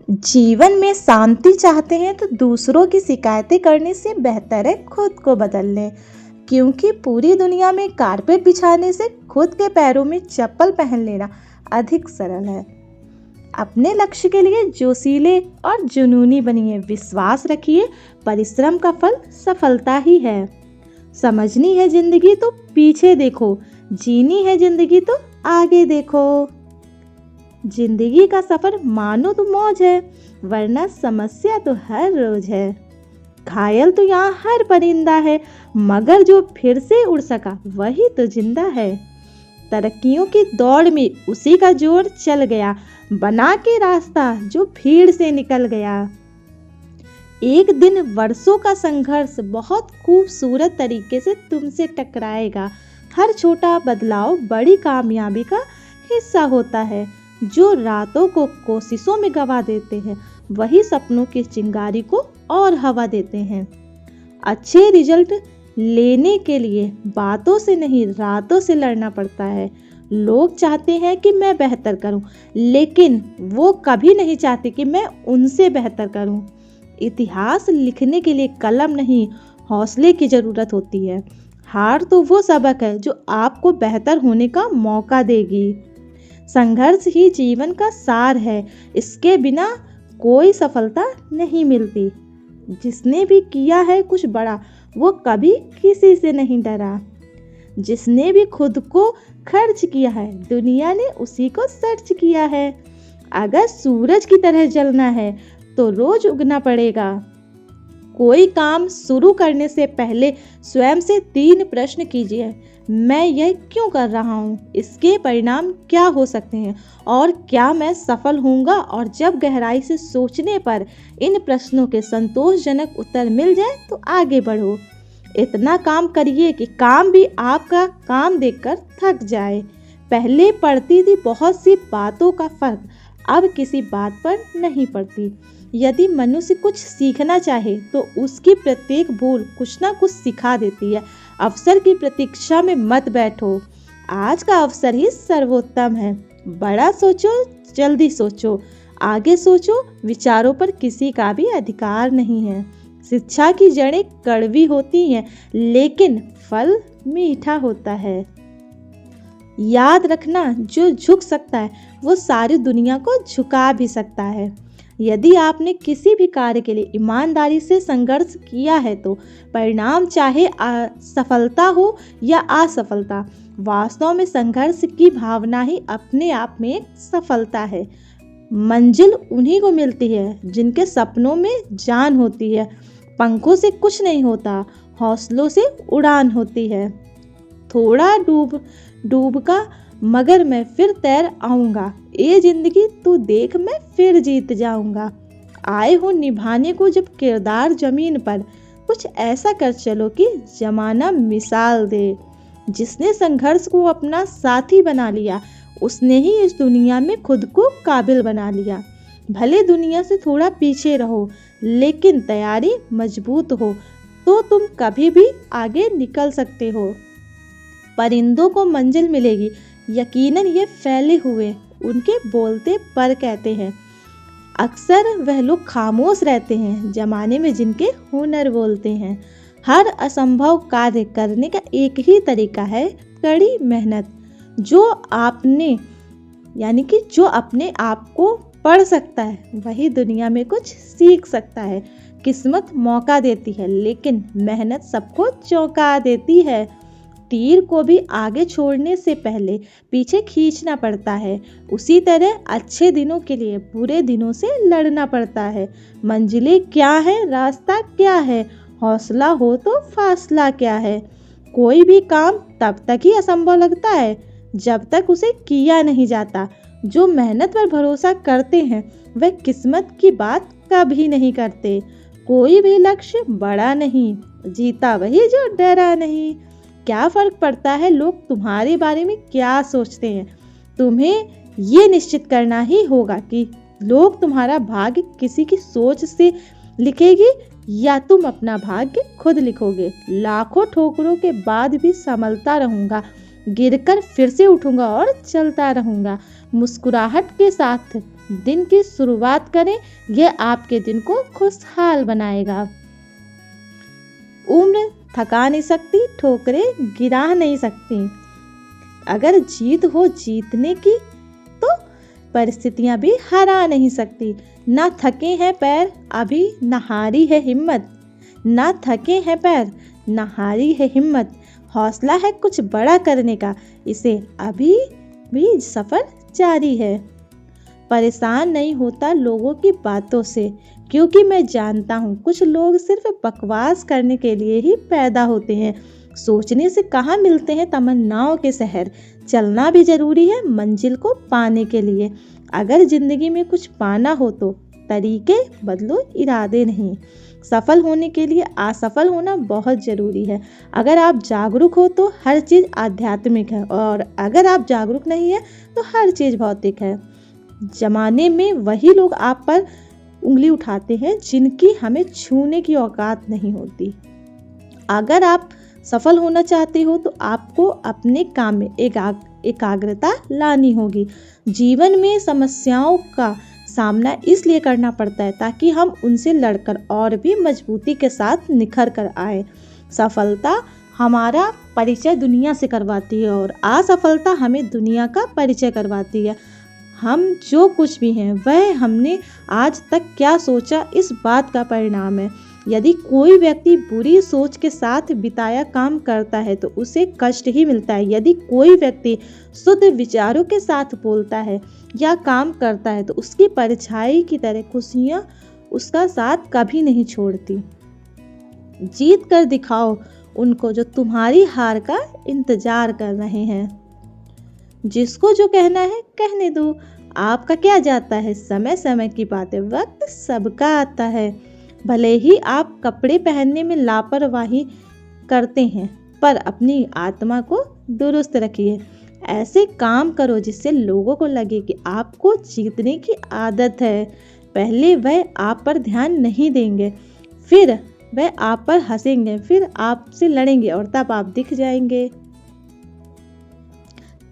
जीवन में शांति चाहते हैं तो दूसरों की शिकायतें करने से बेहतर है खुद को बदल लें, क्योंकि पूरी दुनिया में कारपेट बिछाने से खुद के पैरों में चप्पल पहन लेना अधिक सरल है। अपने लक्ष्य के लिए जोशीले और जुनूनी बनिए। विश्वास रखिए, परिश्रम का फल सफलता ही है। समझनी है जिंदगी तो पीछे देखो, जीनी है जिंदगी तो आगे देखो। जिंदगी का सफर मानो तो मौज है, वरना समस्या तो हर रोज है। घायल तो यहाँ हर परिंदा है, मगर जो फिर से उड़ सका वही तो जिंदा है। तरक्कियों की दौड़ में उसी का जोर चल गया, बना के रास्ता जो भीड़ से निकल गया। एक दिन वर्षों का संघर्ष बहुत खूबसूरत तरीके से तुमसे टकराएगा। हर छोटा बदलाव बड़ी कामयाबी का हिस्सा होता है। जो रातों को कोशिशों में गवा देते हैं, वही सपनों की चिंगारी को और हवा देते हैं। अच्छे रिजल्ट लेने के लिए बातों से नहीं, रातों से लड़ना पड़ता है। लोग चाहते हैं कि मैं बेहतर करूं, लेकिन वो कभी नहीं चाहते कि मैं उनसे बेहतर करूं। इतिहास लिखने के लिए कलम नहीं, हौसले की जरूरत होती है। हार तो वो सबक है जो आपको बेहतर होने का मौका देगी। संघर्ष ही जीवन का सार है, इसके बिना कोई सफलता नहीं मिलती। जिसने भी किया है कुछ बड़ा, वो कभी किसी से नहीं डरा। जिसने भी खुद को खर्च किया है, दुनिया ने उसी को सर्च किया है। अगर सूरज की तरह जलना है तो रोज उगना पड़ेगा। कोई काम शुरू करने से पहले स्वयं से 3 प्रश्न कीजिए। मैं यह क्यों कर रहा हूँ? इसके परिणाम क्या हो सकते हैं? और क्या मैं सफल होऊंगा? और जब गहराई से सोचने पर इन प्रश्नों के संतोषजनक उत्तर मिल जाए तो आगे बढ़ो। इतना काम करिए कि काम भी आपका काम देखकर थक जाए। पहले पड़ती थी बहुत सी बातों का फर्क, अब किसी बात पर नहीं पड़ती। यदि मनुष्य कुछ सीखना चाहे तो उसकी प्रत्येक भूल कुछ ना कुछ सिखा देती है। अवसर की प्रतीक्षा में मत बैठो, आज का अवसर ही सर्वोत्तम है। बड़ा सोचो, जल्दी सोचो, आगे सोचो। विचारों पर किसी का भी अधिकार नहीं है। शिक्षा की जड़ें कड़वी होती हैं, लेकिन फल मीठा होता है। याद रखना, जो झुक सकता है वो सारी दुनिया को झुका भी सकता है। यदि आपने किसी भी कार्य के लिए ईमानदारी से संघर्ष किया है तो परिणाम चाहे सफलता हो या असफलता, वास्तव में संघर्ष की भावना ही अपने आप में एक सफलता है। मंजिल उन्हीं को मिलती है जिनके सपनों में जान होती है। पंखों से कुछ नहीं होता, हौसलों से उड़ान होती है। थोड़ा डूब का मगर मैं फिर तैर आऊंगा। ये जिंदगी तू देख, मैं फिर जीत जाऊंगा। आए हो निभाने को जब किरदार जमीन पर, कुछ ऐसा कर चलो कि जमाना मिसाल दे। जिसने संघर्ष को अपना साथी बना लिया, उसने ही इस दुनिया में खुद को काबिल बना लिया। भले दुनिया से थोड़ा पीछे रहो, लेकिन तैयारी मजबूत हो तो तुम कभी भी आगे निकल सकते हो। परिंदों को मंजिल मिलेगी, यकीनन ये फैले हुए उनके बोलते पर कहते हैं। अक्सर वह लोग खामोश रहते हैं जमाने में जिनके हुनर बोलते हैं। हर असंभव कार्य करने का एक ही तरीका है, कड़ी मेहनत। जो अपने आप को पढ़ सकता है वही दुनिया में कुछ सीख सकता है। किस्मत मौका देती है, लेकिन मेहनत सबको चौंका देती है। तीर को भी आगे छोड़ने से पहले पीछे खींचना पड़ता है। उसी तरह अच्छे दिनों के लिए बुरे दिनों से लड़ना पड़ता है। मंजिलें क्या है, रास्ता क्या है, हौसला हो तो फासला क्या है। कोई भी काम तब तक ही असंभव लगता है जब तक उसे किया नहीं जाता। जो मेहनत पर भरोसा करते हैं वह किस्मत की बात कभी नहीं करते। कोई भी लक्ष्य बड़ा नहीं, जीता वही जो डरा नहीं। क्या फर्क पड़ता है लोग तुम्हारे बारे में क्या सोचते हैं? तुम्हें ये निश्चित करना ही होगा कि लोग तुम्हारा भाग्य किसी की सोच से लिखेगी या तुम अपना भाग्य खुद लिखोगे। लाखों ठोकरों के बाद भी संभलता रहूंगा, गिरकर फिर से उठूंगा और चलता रहूंगा। मुस्कुराहट के साथ दिन की शुरुआत करें, यह आपके दिन को खुशहाल बनाएगा। उम्र थका नहीं सकती, ठोकरें गिरा नहीं सकती। अगर जीत हो जीतने की तो परिस्थितियां भी हरा नहीं सकती। ना थके हैं पैर, अभी न हारी है हिम्मत। ना थके हैं पैर, न हारी है हिम्मत। हौसला है कुछ बड़ा करने का, इसे अभी भी सफर जारी है। परेशान नहीं होता लोगों की बातों से, क्योंकि मैं जानता हूँ कुछ लोग सिर्फ बकवास करने के लिए ही पैदा होते हैं। सोचने से कहाँ मिलते हैं तमन्नाओं के शहर। चलना भी जरूरी है मंजिल को पाने के लिए। अगर जिंदगी में कुछ पाना हो तो तरीके बदलो, इरादे नहीं। सफल होने के लिए असफल होना बहुत जरूरी है। अगर आप जागरूक हो तो हर चीज़ आध्यात्मिक है, और अगर आप जागरूक नहीं है तो हर चीज़ भौतिक है। जमाने में वही लोग आप पर उंगली उठाते हैं जिनकी हमें छूने की औकात नहीं होती। अगर आप सफल होना चाहते हो तो आपको अपने काम में एकाग्रता लानी होगी। जीवन में समस्याओं का सामना इसलिए करना पड़ता है ताकि हम उनसे लड़कर और भी मजबूती के साथ निखर कर आए। सफलता हमारा परिचय दुनिया से करवाती है और असफलता हमें दुनिया का परिचय करवाती है। हम जो कुछ भी हैं वह हमने आज तक क्या सोचा, इस बात का परिणाम है। यदि कोई व्यक्ति बुरी सोच के साथ बिताया काम करता है तो उसे कष्ट ही मिलता है। यदि कोई व्यक्ति शुद्ध विचारों के साथ बोलता है या काम करता है तो उसकी परछाई की तरह खुशियां उसका साथ कभी नहीं छोड़ती। जीत कर दिखाओ उनको जो तुम्हारी हार का इंतजार कर रहे हैं। जिसको जो कहना है कहने दो, आपका क्या जाता है। समय समय की बातें, वक्त सबका आता है। भले ही आप कपड़े पहनने में लापरवाही करते हैं, पर अपनी आत्मा को दुरुस्त रखिए। ऐसे काम करो जिससे लोगों को लगे कि आपको जीतने की आदत है। पहले वह आप पर ध्यान नहीं देंगे, फिर वह आप पर हंसेंगे, फिर आपसे लड़ेंगे और तब आप दिख जाएंगे।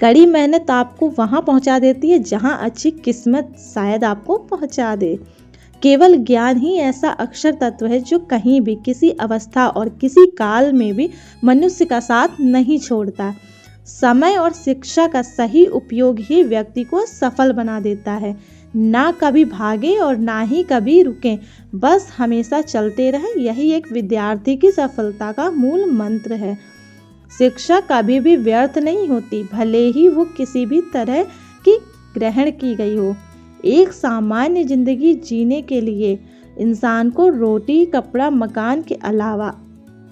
कड़ी मेहनत आपको वहां पहुंचा देती है जहां अच्छी किस्मत शायद आपको पहुंचा दे। केवल ज्ञान ही ऐसा अक्षर तत्व है जो कहीं भी, किसी अवस्था और किसी काल में भी मनुष्य का साथ नहीं छोड़ता। समय और शिक्षा का सही उपयोग ही व्यक्ति को सफल बना देता है। ना कभी भागे और ना ही कभी रुकें, बस हमेशा चलते रहें। यही एक विद्यार्थी की सफलता का मूल मंत्र है। शिक्षा कभी भी व्यर्थ नहीं होती, भले ही वो किसी भी तरह की ग्रहण की गई हो। एक सामान्य जिंदगी जीने के लिए इंसान को रोटी, कपड़ा, मकान के अलावा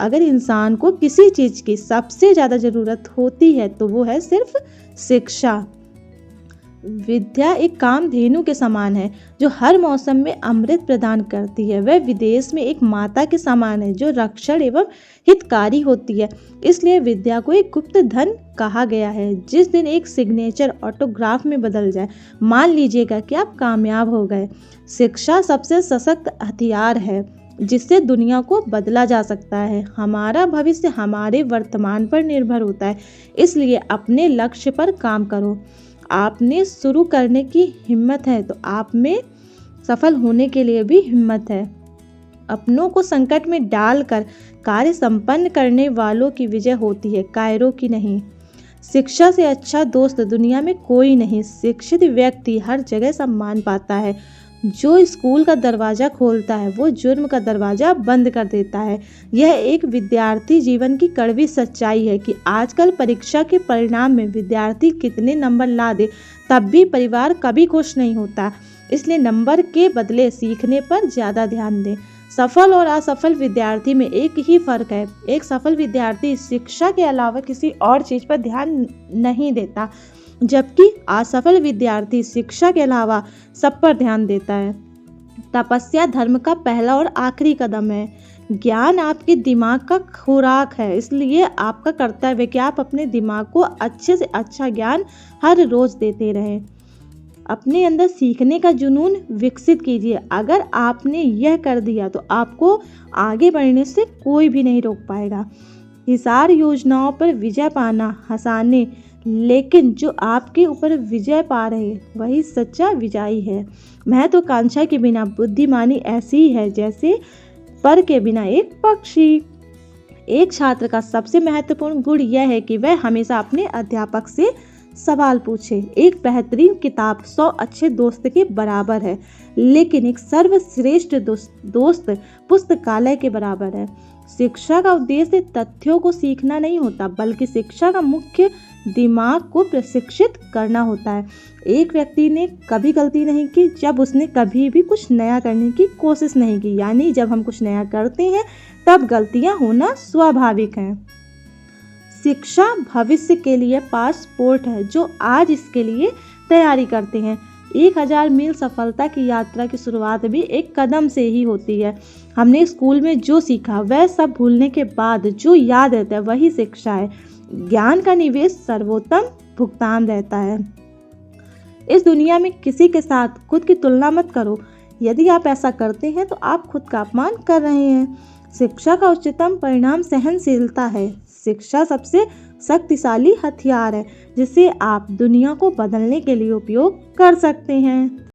अगर इंसान को किसी चीज की सबसे ज्यादा जरूरत होती है तो वो है सिर्फ शिक्षा। विद्या एक कामधेनु के समान है जो हर मौसम में अमृत प्रदान करती है। वह विदेश में एक माता के समान है जो रक्षण एवं हितकारी होती है। इसलिए विद्या को एक गुप्त धन कहा गया है। जिस दिन एक सिग्नेचर ऑटोग्राफ में बदल जाए, मान लीजिएगा कि आप कामयाब हो गए। शिक्षा सबसे सशक्त हथियार है जिससे दुनिया को बदला जा सकता है। हमारा भविष्य हमारे वर्तमान पर निर्भर होता है, इसलिए अपने लक्ष्य पर काम करो। आपने शुरू करने की हिम्मत है तो आप में सफल होने के लिए भी हिम्मत है। अपनों को संकट में डालकर कार्य संपन्न करने वालों की विजय होती है, कायरों की नहीं। शिक्षा से अच्छा दोस्त दुनिया में कोई नहीं। शिक्षित व्यक्ति हर जगह सम्मान पाता है। जो स्कूल का दरवाजा खोलता है वो जुर्म का दरवाजा बंद कर देता है। यह एक विद्यार्थी जीवन की कड़वी सच्चाई है कि आजकल परीक्षा के परिणाम में विद्यार्थी कितने नंबर ला दे तब भी परिवार कभी खुश नहीं होता। इसलिए नंबर के बदले सीखने पर ज़्यादा ध्यान दें। सफल और असफल विद्यार्थी में एक ही फर्क है। एक सफल विद्यार्थी शिक्षा के अलावा किसी और चीज़ पर ध्यान नहीं देता, जबकि असफल विद्यार्थी शिक्षा के अलावा सब पर ध्यान देता है। तपस्या धर्म का पहला और आखिरी कदम है। ज्ञान आपके दिमाग का खुराक है, इसलिए आपका कर्तव्य है कि आप अपने दिमाग को अच्छे से अच्छा ज्ञान हर रोज देते रहें। अपने अंदर सीखने का जुनून विकसित कीजिए। अगर आपने यह कर दिया तो आपको आगे बढ़ने से कोई भी नहीं रोक पाएगा। हिसार योजनाओं पर विजय पाना हंसाने लेकिन जो आपके ऊपर विजय पा रहे वही सच्चा विजयी है। महत्वाकांक्षा के बिना बुद्धिमानी ऐसी ही है जैसे पर के बिना एक पक्षी। एक छात्र का सबसे महत्वपूर्ण गुण यह है कि वह हमेशा अपने अध्यापक से सवाल पूछे। एक बेहतरीन किताब 100 अच्छे दोस्त के बराबर है, लेकिन एक सर्वश्रेष्ठ दोस्त पुस्तकालय के बराबर है। शिक्षा का उद्देश्य तथ्यों को सीखना नहीं होता, बल्कि शिक्षा का मुख्य दिमाग को प्रशिक्षित करना होता है। एक व्यक्ति ने कभी गलती नहीं की जब उसने कभी भी कुछ नया करने की कोशिश नहीं की। यानी जब हम कुछ नया करते हैं तब गलतियां होना स्वाभाविक है। शिक्षा भविष्य के लिए पासपोर्ट है जो आज इसके लिए तैयारी करते हैं। 1000 मील सफलता की यात्रा की शुरुआत भी एक कदम से ही होती है। हमने स्कूल में जो सीखा वह सब भूलने के बाद जो याद रहता है वही शिक्षा है। ज्ञान का निवेश सर्वोत्तम भुगतान रहता है। इस दुनिया में किसी के साथ खुद की तुलना मत करो। यदि आप ऐसा करते हैं तो आप खुद का अपमान कर रहे हैं। शिक्षा का उच्चतम परिणाम सहनशीलता है। शिक्षा सबसे शक्तिशाली हथियार है जिसे आप दुनिया को बदलने के लिए उपयोग कर सकते हैं।